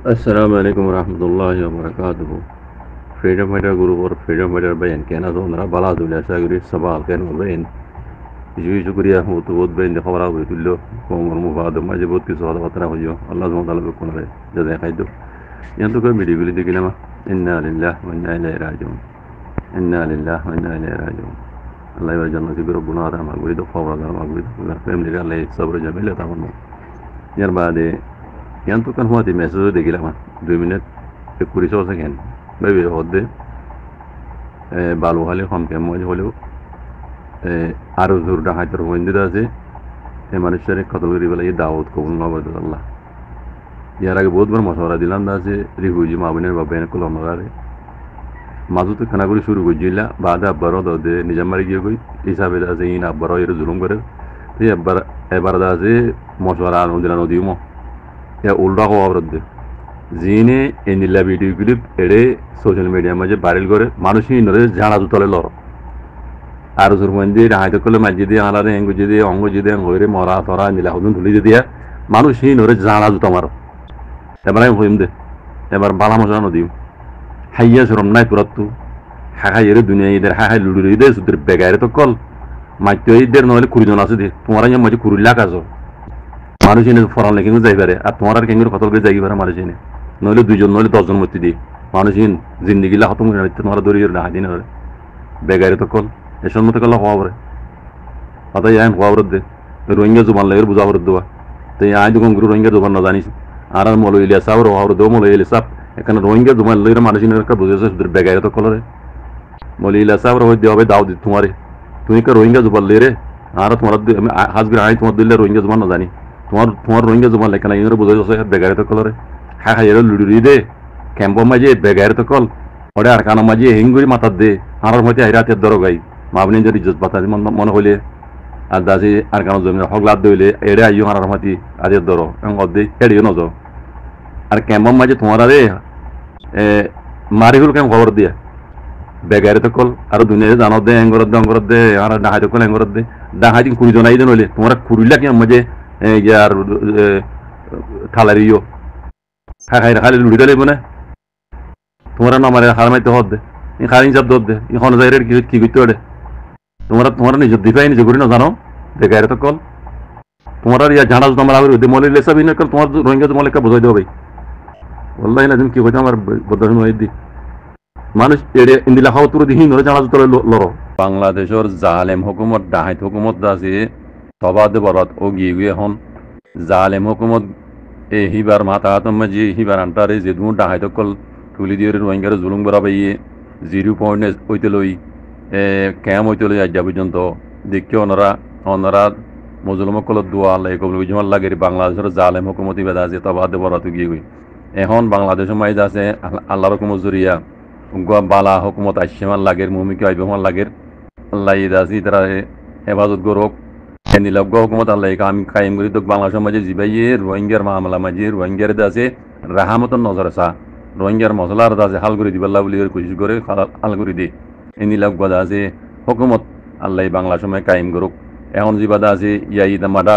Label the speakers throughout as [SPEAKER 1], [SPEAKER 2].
[SPEAKER 1] Assalamu alaikum warahmatullahi wabarakatuh. Freedom Fighter Group और Freedom Fighter बहन कहना तो मेरा बला दुनिया से अगर सवाल कहना बहन जी शुक्रिया वो तो बहुत बहन देखा बरा हुई तुल्लो कौन और मुबाद मजे बहुत किस वाला बतना हो जो अल्लाह सुबहान ताला को कौन है जैसे खाई दो यहाँ तो कोई मीडिया के लिए देखना मा इन्ना लिल्लाह व इन्ना इलैहि राजिऊन इन्ना लिल्लाह व इन्ना इलैहि राजिऊन अल्लाह यार जन्नत की तरफ बुना रहा मांगवी तो फौरा रहा मांगवी तो अगर फैमिली का ले सब्र जमील था मन यार बाद yang tu kan huat di mesej de gila ma 2 minit e kuri so second bebe hodde balu hale kham ke moj holo aro zur da hajar hoinde da আছে e মানুষের কতল করি বলে এই দাওয়াত কবুল না বলে আল্লাহ ইয়ার আগে বহুত বার মশওয়ারা দিলাম না আছে রিহুজি মাবিনের বাবা এনে কলম লাগারে মাজুতে খানা করে শুরু করছিলা বাদে আব্বারও দে নিজামারি গিয়ে কই হিসাবে আছে ইন আব্বারও এর জুলুম করে তো এবার দা আছে মশওয়ারা আনো দিলানো দিমো या उल्टा को आवृत्त जीने Anila video clip एडे social media में भाइरल करे मानुषी नरे झाड़ा जुतले लर আর সুর মন্দি হাইতে কলে মাজি দিয়ে আলারে এঙ্গু যদি অঙ্গ যদি হইরে মরা তরা নিলা হদুন ধুলি দিয়া মানুষ হি নরে জানা জুতা মারো এবার আমি হইম দে এবার বালা মজা নদিও হাইয়া শরম নাই পুরাতু হাহা এর দুনিয়া ইদের হাহা লুডুরি দে সুদের বেগারে তো কল মাইতো ইদের নলে কুরিজন আছে দে তোমার ইয়া মাঝে কুরিলা কাজো মানুষ এনে ফরান লেগে যাই পারে আর তোমার আর কেঙ্গুর কতল করে যাই পারে মানুষ এনে নইলে 2 জন নইলে 10 জন মধ্যে দিয়ে মানুষ ইন জিন্দগি লা খতম করে তোমার দড়ি না দিন বেগারে তো কল এসব মতো কল হওয়া পরে অতই আইন হওয়া দে রোহিঙ্গা জুবান লাগের বুঝা পরে দেওয়া তো আই যখন গুরু রোহিঙ্গা জুবান না জানিস আর মলো ইলিয়া সাবর হওয়া দেবো মলো ইলিয়া সাপ এখানে রোহিঙ্গা জুবান লইরে মানুষ এনে বুঝেছে সুদের বেগারে তো কলরে মলো ইলিয়া সাবর হয়ে দেওয়া দাও দি তোমারে তুমি কা রোহিঙ্গা জুবান লইরে আর তোমার হাজগির আই তোমার দিলে রোহিঙ্গা জুবান না জানি তোমার রোহিঙ্গা জমা লেখা নাই বুঝাই আছে বেগারে তো কলরে হ্যাঁ হ্যাঁ এর লুডুরি দে ক্যাম্প মাঝে বেগারে তো কল ওরে আর কানো মাঝে হিঙ্গুরি মাথার দে আর মধ্যে হাইরাতের দর গাই মাবনি যদি ইজ্জত বাতা মনে হইলে আর দাসি আর কানো জমি হগলাদ দইলে এড়ে আইও আর মাতি আদের দর অদে এড়িও নজ আর ক্যাম্প মাঝে তোমার আরে মারিগুল ক্যাম্প খবর দিয়া বেগারে তো কল আর দুনিয়া জানো দে অঙ্গরত দে আর ডাহাই তো কল অঙ্গরত দে ডাহাই দিন কুড়ি জন আই দেন হইলে তোমার কুড়িলা কি মাঝে यार थालारियो खाली लुड़ी डाले बने तुम्हारा नाम हार माइते हद दे खाली जब दे এখন যাইরে কি কইতে ওরে তোমার নিজে দিবাই নিজে করি না জানো বেগারে তো কল তোমার ইয়া জানা তোমার আবার ওই মলে লেসা বিনা কল তোমার রোহিঙ্গা মলে কা বুঝাই দেব ভাই wallahi লাজিম কি কইতে আমার বদল হই দি মানুষ এড়ে ইন্দিলা খাও তুর দিহি নরে জানা তোর লরো বাংলাদেশের জালেম হুকুমত ডাহাইত হুকুমত আছে তবাদ বরাত ও গিয়ে হন জালেম হুকুমত এ হিবার মাথা হাতম মাঝে হিবার আন্টারে যে দু ডাহাই তকল তুলি দিয়ে রোহিঙ্গার জুলুম বরাবাইয়ে 0 পয়েন্ট ওইতে লই ক্যাম ওইতে লই আজ পর্যন্ত দেখি ওনারা মুসলমকল দোয়া আল্লাহ কবুল বুঝমাল লাগে বাংলাদেশের জালেম হুকুমতি বেদা আছে তবাদ বরাত গিয়ে এখন বাংলাদেশের মাইজ আছে আল্লাহর হুকুমত জরিয়া বালা হুকুমত আসমান লাগের মুমিকে আইবমান লাগের আল্লাহ ইদাসি তারা হেফাজত গরক নিলগ্গ হুকুমত আল্লাহ আমি কায়েম করি তো বাংলা সমাজে জিবাইয়ে রোহিঙ্গার মামলা মাঝে রোহিঙ্গার আছে রাহামতন নজর আসা রোহিঙ্গার মশলার আছে হাল করে দিবাল্লা বলি কোশিশ করে হাল করে দিয়ে এই নিলগ্গ আছে হুকুমত আল্লাহ বাংলা সময় কায়েম করুক এখন জিবাদা আছে ইয়াই দামাদা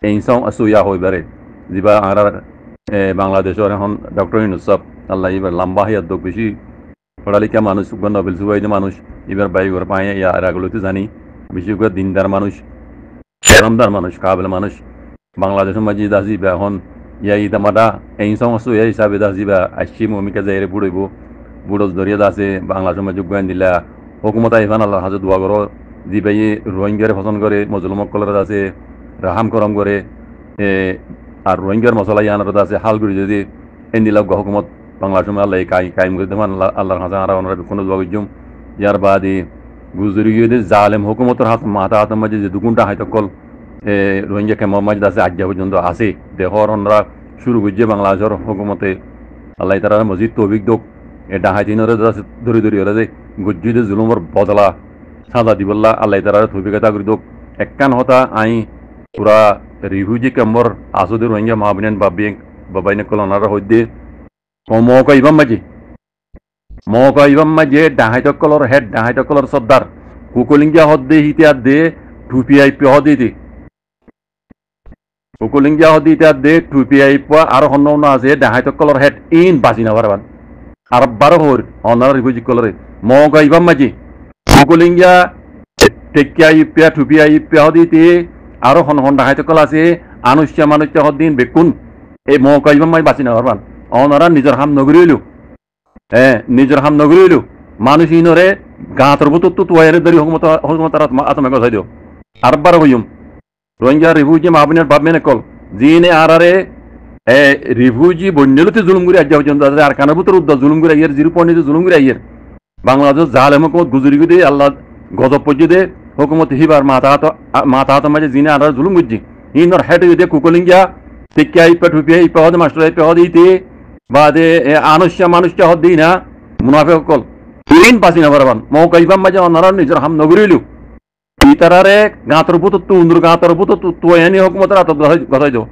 [SPEAKER 1] এই সং আসুয়া হয়ে পারে জিবা আর বাংলাদেশের এখন ডক্টর ইউনুসফ আল্লাহ এবার লম্বা হায়াত দোক বেশি পড়ালেখা মানুষ নবেল সুবাই মানুষ এবার বাই ঘর পায় আর আগলতে জানি বেশি করে দিনদার মানুষ রমদার মানুষ কাবেল মানুষ বাংলাদেশের মাঝে দাসিবা এখন ইয়া ইতামাদা এই সমস্ত এই হিসাবে দাসিবা আসছি মমিকা যাইরে বুড়ইব বুড়ো দরিয়া দাসে বাংলাদেশের মাঝে জ্ঞান দিলা হুকুমত আইফান আল্লাহ হাজত দোয়া করো জিবাই রোহিঙ্গারে পছন্দ করে মুসলমান কলর আছে রাহাম করম করে আর রোহিঙ্গার মশলা ইয়ানার আছে হাল করে যদি এন্দিলাগ হুকুমত বাংলাদেশের আল্লাহ কায়েম করে দেবেন আল্লাহর হাসান আর ওনারা কোনো দোয়া করছুম ইয়ার বাদে গুজরি গিয়ে জালেম হুকুমতের হাত মাথা হাতের মাঝে যে দুগুণটা হয়তো কল রোহিঙ্গা ক্যাম্প মাঝে আছে আজ পর্যন্ত আছে দেহর ওনারা শুরু করছে বাংলাদেশের হুকুমতে আল্লাহ তারা মসজিদ তৌফিক দোক এটা হাইতিনের ধরে ধরে ওরা যে গুজ্জিদে জুলুমর বদলা সাদা দিবল্লা আল্লাহ তারা তৌফিকতা করে দোক একখান হতা আই পুরা রিফিউজি ক্যাম্পর আসুদের রোহিঙ্গা মহাবিনান বাবাইনে কল ওনারা হইতে মৌকা ইবাম মাঝে ডাহাইত কলর হেড ডাহাইত কলর সর্দার কুকলিঙ্গা হদ দে হিতে আর দে টুপি আইপি হদ দে কুকুলিঙ্গা হদি ইতা দে টুপি আইপা আর হন্ন আছে ডাহাইত কলর হেড ইন বাজি না বারবার আর বারো হর অনার রিফিউজি কলরে ম গাইবাম মাজি কুকুলিঙ্গা টেকিয়া ইপিয়া টুপি আইপিয়া হদি তে আর হন হন ডাহাইত কল আছে আনুষ্যা মানুষ্যা হদিন বেকুন এই ম গাইবাম মাই বাজি না বারবার অনারা নিজের হাম নগরিলু নিজের হাম নগরিলু মানুষ ইনরে গাঁতর বুতর তো তোয়ারে দরি হকমতার আত্মা গজাই দিও আর বারো হইম রোহিঙ্গা রিফিউজি মাহবিনের বাপ মেনে কল জিনে আরারে রিফিউজি বন্যলতে জুলুম করে আজ্ঞা পর্যন্ত আর কানার ভিতর উদ্দা জুলুম করে আইয়ের 0.2 জুলুম করে আইয়ের বাংলাদেশ জালেম হুকুমত গুজরি গুদে আল্লাহ গজব পর্যদে হুকুমত হিবার মাথা হাত মাঝে জিনে আরার জুলুম গুজি ইনর হেড দে কুকলিঙ্গা টিকিয়া ইপা টুপিয়া ইপা হদে মাস্টার ইপা হদে ইতে বাদে আনুষ্যা মানুষ্যা হদ দিই না মুনাফিক কল ইন পাসি না বারবান মৌকা ইবাম মাঝে অনারা নিজের হাম নগরিলু ইতারারে গাঁতর পুতো তুন্দ্র গাঁতর পুতো তোয়ানি হুকুমতের আত গজাই দাও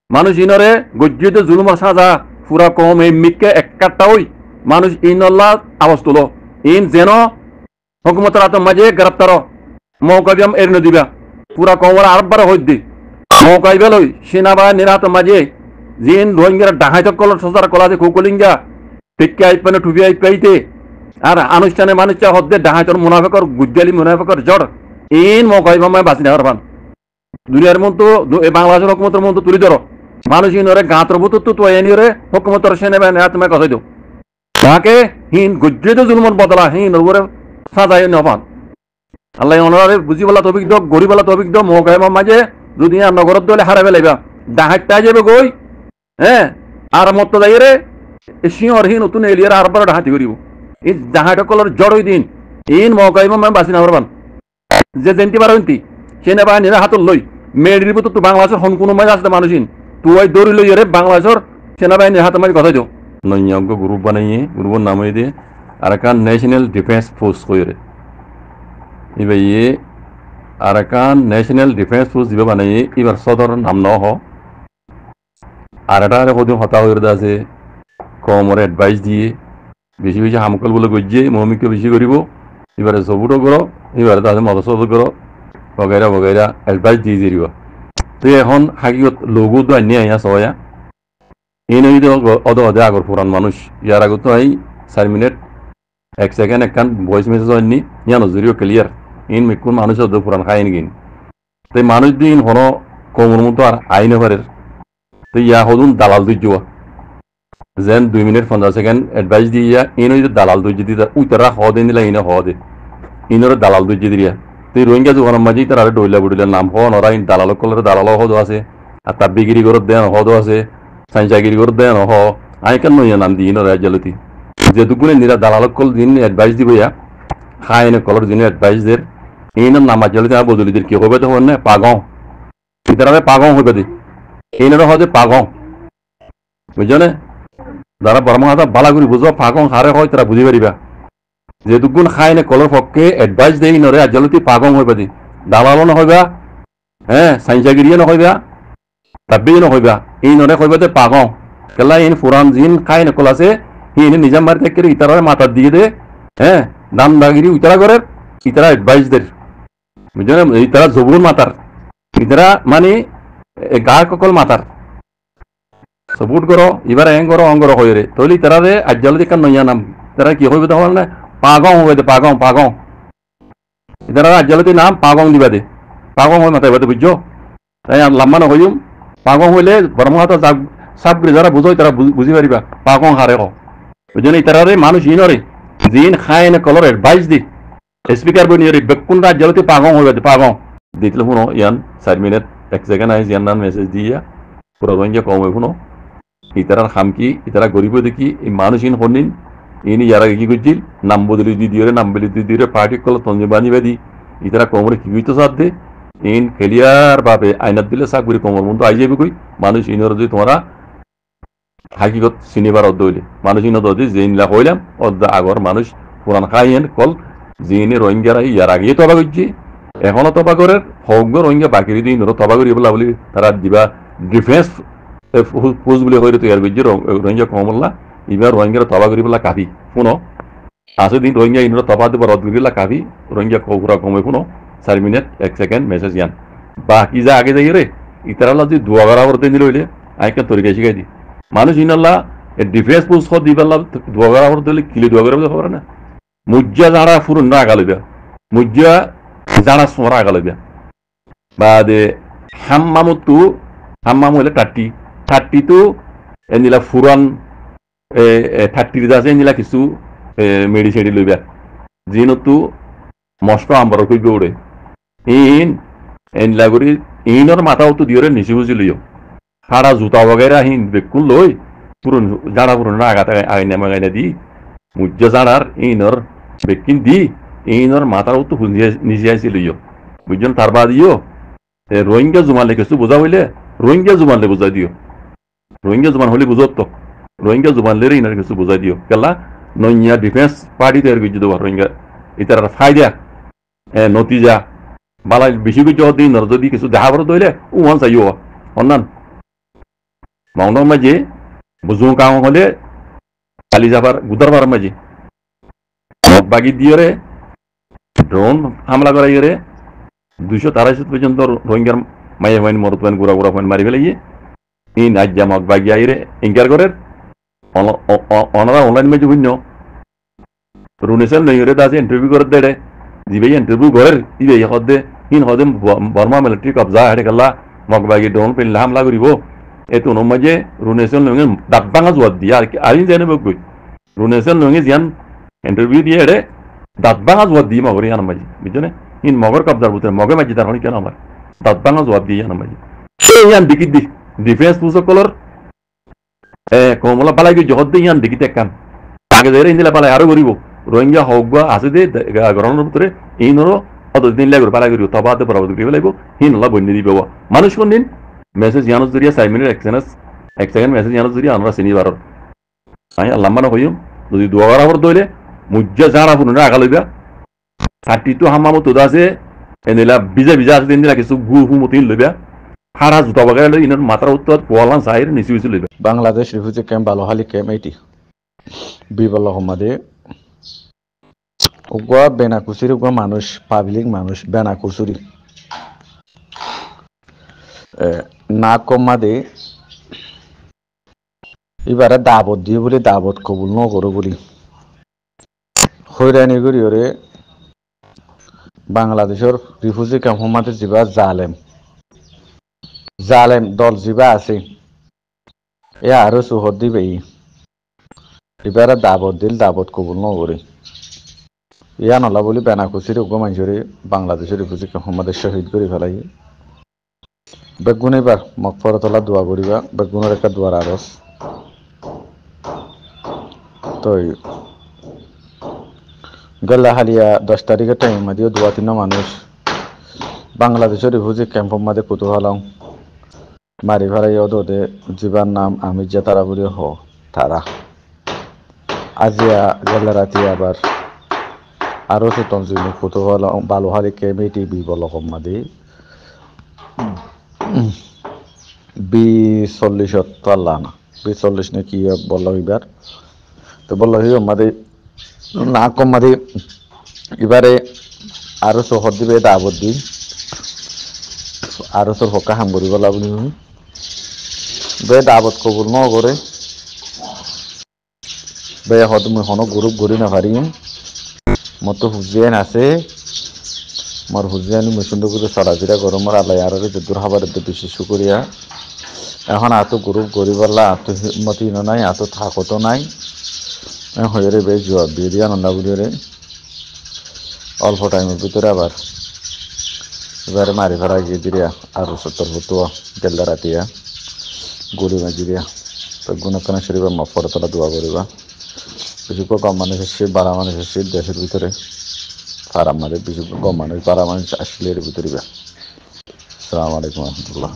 [SPEAKER 1] মানুষ ইনরে গজ্জিতে জুলুমার সাজা পুরা কম এই মিককে একটা ওই মানুষ ইনল্লাহ আওয়াজ তুলো ইন যেন হুকুমতের আত মাঝে গ্রেপ্তার মৌকাবিয়াম এর দিবা পুরা কমর আরবার হইদি মৌকাইবে লই সেনাবাহিনীর হাত মাঝে জিন রোহিঙ্গার ডাহাইত কলর সজার কলা যে কুকলিঙ্গা টিক্কা আইপানে টুপি আইপাইতে আর আনুষ্ঠানে মানুষ হদ্দে ডাহাইতর মুনাফিকর গুজ্জালি মুনাফিকর জড় ইন মৌকাইবামায় বাঁচি নেওয়ার পান দুনিয়ার মতো বাংলাদেশের হুকুমতের মতো তুলি ধরো মানুষ ইনরে গাঁতর বুতর তো এনিরে হুকুমতের সেনাবাহিনী তুমি কথাই দাও তাকে হিন গুজ্জিত জুলুমর বদলা হিন ওরে সাজাই নপান আল্লাহ অনারে বুঝি বলা তবিক দো গরিব বলা তবিক দো মৌকাইমার মাঝে যদি আর নগরত দলে হারাবে লাইবা ডাহাইটা যাবে গই আর মত যাই রে সিংহর হিন নতুন এলিয়ার আর বার ডাহাতি করিব এই ডাহাইটা কলর জড়ই দিন ইন মৌকাইমার বাঁচি না পারবান যে জেনতি পারন্তি সেনাবাহিনীর হাতত লই মেয়ের ভিতর তো বাংলাদেশের হন কোনো মাঝে আসতে মানুষিন তুই দৌড়ি লই রে বাংলাদেশের সেনাবাহিনীর হাতে মাঝে কথা দিও নৈয়জ্ঞ গ্রুপ বানাইয়ে গ্রুপের নাম দিয়ে আরাকান ন্যাশনাল ডিফেন্স ফোর্স কইরে এবার ইয়ে আরাকান ন্যাশনাল ডিফেন্স ফোর্স দিবে বানাইয়ে এবার সদর নাম ন হ আর এটা কদিন হতা হয়ে আছে কমরে অ্যাডভাইস দিয়ে বেশি বেশি হামকল বলে গজ্জে মহমিকে বেশি করিব এবারে সবুটো করো এবারে তাদের মদসদ করো বগেরা বগেরা অ্যাডভাইস দিয়ে দিব তো এখন হাকিগত লোগো তো আনিয়ে আইয়া সবাই এই নই অদ অদে আগর পুরান মানুষ ইয়ার আগত তো এই 4 মিনিট 1 সেকেন্ড একখান ভয়েস মেসেজ আনি ইয়া নজরিও ক্লিয়ার ইন মিকুন মানুষ অদ পুরান খাইন গিন তো মানুষ দিন হন কমর মতো আর আইনে পারে তো ইয়া হদুন দালাল দুই যাওয়া যেন 2 মিনিট 15 সেকেন্ড অ্যাডভাইস দিয়া ইন ওই দালাল দুই দিতে উইতারা হদে নিলা ইনে হদে ইনরে দালাল দুই দিয়া তুই রোহিঙ্গা যখন মাঝে তার ডইলা বুড়িলে নাম হওয়া নরা ইন দালাল কলরে দালাল হদ আছে আর তাব্বিগিরি করত দেন হদ আছে সাইন্সাগিরি করত দেন হ আই কেন নইয়া নাম দিই নরা জালতি যেটুকুনে নিরা দালাল কল দিন অ্যাডভাইস দিব ইয়া খাইনে কলর দিন অ্যাডভাইস দের ইন নামা জালতি আর বদলি দের কি হবে তো হন না পাগং ইতারাবে পাগং হবে দি ইনরে হদে পাগং বুঝছনে যারা বর্মাহাতা বালা করে বুঝো পাগং হারে হয় তারা বুঝি পারিবা যেটুকুন খাইনে কলর পক্ষে অ্যাডভাইস দেই নরে আজলতি পাগং হইবা দি দালালও নহইবা সাইন্সাগিরিও নহইবা তাব্বিও নহইবা এই নরে কইবা তে পাগং কেলা ইন ফুরান জিন খাইনে কল আছে হিনে নিজাম মারি থেকে ইতারা মাথা দিয়ে দে দাম দাগিরি ইতারা করে ইতারা অ্যাডভাইস দের বুঝলেন ইতারা জবুন মাতার ইতারা মানে গার ককল মাতার সপোর্ট করো এবার এং করো অঙ্গর হয়ে রে তৈলি তারা রে আজ্জালতি কান নইয়া নাম তারা কি হইবে তখন না পাগং হবে দে পাগং পাগং তারা আজ্জালতি নাম পাগং দিবা দে পাগং হয়ে মাথায় বাদে বুঝছো তাই লাম্বানো হইম পাগং হইলে বর্মহাতা সাব করে যারা বুঝোই তারা বুঝি পারিবা পাগং হারে হ বুঝলেন তারা রে মানুষ ইনরে জিন খাইনে কলর অ্যাডভাইস দি স্পিকার বনি রে বেকুন আজ্জালতি পাগং হইবে দে পাগং দিতলে শুনো ইয়ান 4 মিনিট 1 সেকেন্ড আইস ইয়ান নাম মেসেজ দিয়া পুরো রোহিঙ্গা কম হই শুনো ইতারার খামকি ইতারা গরিব দেখি এই মানুষ ইন হনিন ইনি ইয়ারা কি করছিল নাম বদলি দিয়ে নাম বদলি দিয়ে পার্টি কল তঞ্জে বানিয়ে দি ইতারা কোমরে কি হইতো সাথে ইন ক্লিয়ার ভাবে আইনাত দিলে চাকরি কোমর মতো আই যাবে কই মানুষ ইনর যদি তোমরা হাকিগত সিনেবার অর্ধ হইলে মানুষ ইন অর্ধ যে ইনলা হইলাম অর্ধ আগর মানুষ পুরান খাইয়েন কল যিনি রোহিঙ্গারা ইয়ার আগে তবা করছে এখনো তবা করে হোক রোহিঙ্গা বাকি দিন তবা করি বলা বলি তারা দিবা ডিফেন্স ফৌজ বলে হয়ে তৈরি করছে রোহিঙ্গা কমল্লা এবার রোহিঙ্গার তবা করি বলা কাফি শুনো আসে দিন রোহিঙ্গা ইনরা তবা দিব রদ করিলা কাফি রোহিঙ্গা কৌরা কমে শুনো 4 মিনিট 1 সেকেন্ড মেসেজ ইয়ান বাকি যা আগে যাই রে ইতারালা যদি দোয়া করা করতে দিল হইলে আইকা তরিকা শিখাই দি মানুষ ইনাল্লা ডিফেন্স পোস্ট দি পাল্লা দোয়া করা করতে হলে কিলে দোয়া করে খবর না মুজ্জা জানা ফুরন না আগালবিয়া মুজ্জা জানা সোরা আগালবিয়া বাদে হাম্মামুতু হাম্মাম হইলে টাট্টি তো এনিলা ফুরান থার্টির আছে এনিলা কিছু মেডিসিন লইবা যিনতো মস্ত আম্বার কইবে ওড়ে এনিলা করি ইনর মাথাও তো দিওরে নিচে বুঝি লইও সারা জুতা বগেরা বেকুল লই পুরন জানা পুরন আগাতে আগাইনা দি মুজ্জা জানার ইনর বেকিন দি ইনর মাথাও তো নিজে আইসি লইও বুঝছেন তার বাদ দিও রোহিঙ্গা জুমালে কিছু বোঝা হইলে রোহিঙ্গা জুমালে বুঝাই দিও রোহিঙ্গা জুমান হলে বুঝত তো রোহিঙ্গা জুমান লেরে ইনার কিছু বুঝাই দিও কেলা নইয়া ডিফেন্স পার্টি তৈরি করে দেবো রোহিঙ্গা ইতার ফায়দা নতিজা বালা বেশি কিছু দিন যদি কিছু দেখা পড়ে ধরলে ওয়ান চাইও অন্যান মাউন্টর মাঝে বুঝু কাম হলে কালি যাবার গুদারবার মাঝে বাগি দিয়ে রে ড্রোন হামলা করাই রে 223 পর্যন্ত রোহিঙ্গার মাইয়া মাইন মরতমান গুড়া গুড়া ফাইন মারি ফেলাই ই নাজ্জা মগ বাগি আইরে ইনকার করে অনারা অনলাইন মাঝে ভিন্ন রুনেসেল নইরে দাসে ইন্টারভিউ করে দেড়ে দিবে ইন্টারভিউ ঘরের দিবে হদে হিন হদে বর্মা মিলিটারি কবজা হেডে গেলা মগ বাগি ড্রোন পেলে হামলা করিব এতো নমাজে রুনেসেল নইরে দাঁত ভাঙা জোয়াদ দিয়ে আর কি আইন জানে বকই রুনেসেল নইরে জিয়ান ইন্টারভিউ দিয়ে হেডে দাঁত ভাঙা জোয়াদ দিয়ে মগরি আন মাঝে বুঝছনে হিন মগর কবজার ভিতরে মগে মাঝে তার কেন আমার দাঁত ভাঙা জোয়াদ দিয়ে আন মাঝে ইয়ান দিকি দি ডিফেন্স পুসকলর কমলা পালাই গিয়ে জগৎ দিয়ে ইয়ান দিকি তেকান আগে যাই ইন্দিলা পালাই আরো করিব রোহিঙ্গা হোক বা আছে দে গরমের ভিতরে ইনরও অতদিন লাগে পালাই করিব তবাতে পরাবত করিব লাগব হিন হলা বন্যে দিব মানুষ কোন দিন মেসেজ ইয়ানোর জরিয়া 5 মিনিট এক সেকেন্ড মেসেজ ইয়ানোর জরিয়া আমরা চিনি বারর আমি আল্লাহ মানে হইম যদি দোয়া করা পর দইলে মুজ্জা জানা পুনরা আগা লইবা 32 হামামো তোদা আছে এনিলা বিজা বিজা আছে দিনলা কিছু গু হুমতিন লইবা হারা জুতা বাগাই লই ইনর মাত্রা উত্তর পোয়ালান সাইর নিচু নিচু লইবা
[SPEAKER 2] বাংলাদেশ রিফিউজি ক্যাম্প বালোহালি ক্যাম্প এটি বিবল হমাদে উগা বেনাকুসির উগা মানুষ পাবলিক মানুষ বেনাকুসুরি না কমাদে এবারে দাবত দিয়ে বলে দাবত কবুল ন করো বলি হইরানি করি ওরে বাংলাদেশের রিফিউজি ক্যাম্প হমাদে যাবা জালেম দল যাবা আছে এ আরো সুহদ দিবে এবারে দাবত দিল দাবত কবুল ন করে ইয়া নলা বলি বেনাকুসির উগ্র মানুষরে বাংলাদেশের রিফিউজি ক্যাম্প হমাদে শহীদ করে ফেলাই বেগুন এবার মকফরতলা দোয়া করিবা বেগুনের একটা দোয়ার আরস তো গল্লা হালিয়া 10 তারিখের টাইম মাদিও দোয়া তিন মানুষ বাংলাদেশের রিফিউজি ক্যাম্প মাঝে কুতুহলাম মারি ফেলাই ওদে জীবার নাম আমি যে তারা বলি হ তারা আজিয়া গল্লা রাতি আবার আরো সুতন জিনি কুতুহলাম বালোহারি ক্যাম্প টিভি বলকম মাদি B40 পাল্লা না B40 নে কি বললো এবার তো বললো আমাদের না কম মাদি এবারে আরো শহর দিবে দাবত দিন আরো তোর হকা হাম করি বলা বলি বে দাবত কবুল ন করে বে হদ মুই হন গ্রুপ গড়ি না পারি মতো হুজিয়ান আছে মোর হুজিয়ানি মুই সুন্দর করে সরাজিরা গরমর আলাই আর দূর হবার বেশি শুকরিয়া এখন এত গ্রুপ গড়ি বললা এত হিম্মতি নাই এত থাকত নাই হয়ে রে বেশ জবাব দিয়ে দিয়া নন্দা বুড়িয়ে অল্প টাইমের ভিতরে আবার এবারে মারি ফেরা গিয়ে দিরিয়া আর 70 ফুতুয়া গেল্লা রাতিয়া গুড়ি মাজিরিয়া তো গুণকানা শরীফ মফরতলা দোয়া করিবা বেশি কম মানুষের শীত 12 মানুষের শীত দেশের ভিতরে ফারাম মারে বেশি কম মানুষ 12 মানুষ আসলে এর ভিতরে আসসালামু আলাইকুম রহমতুল্লাহ।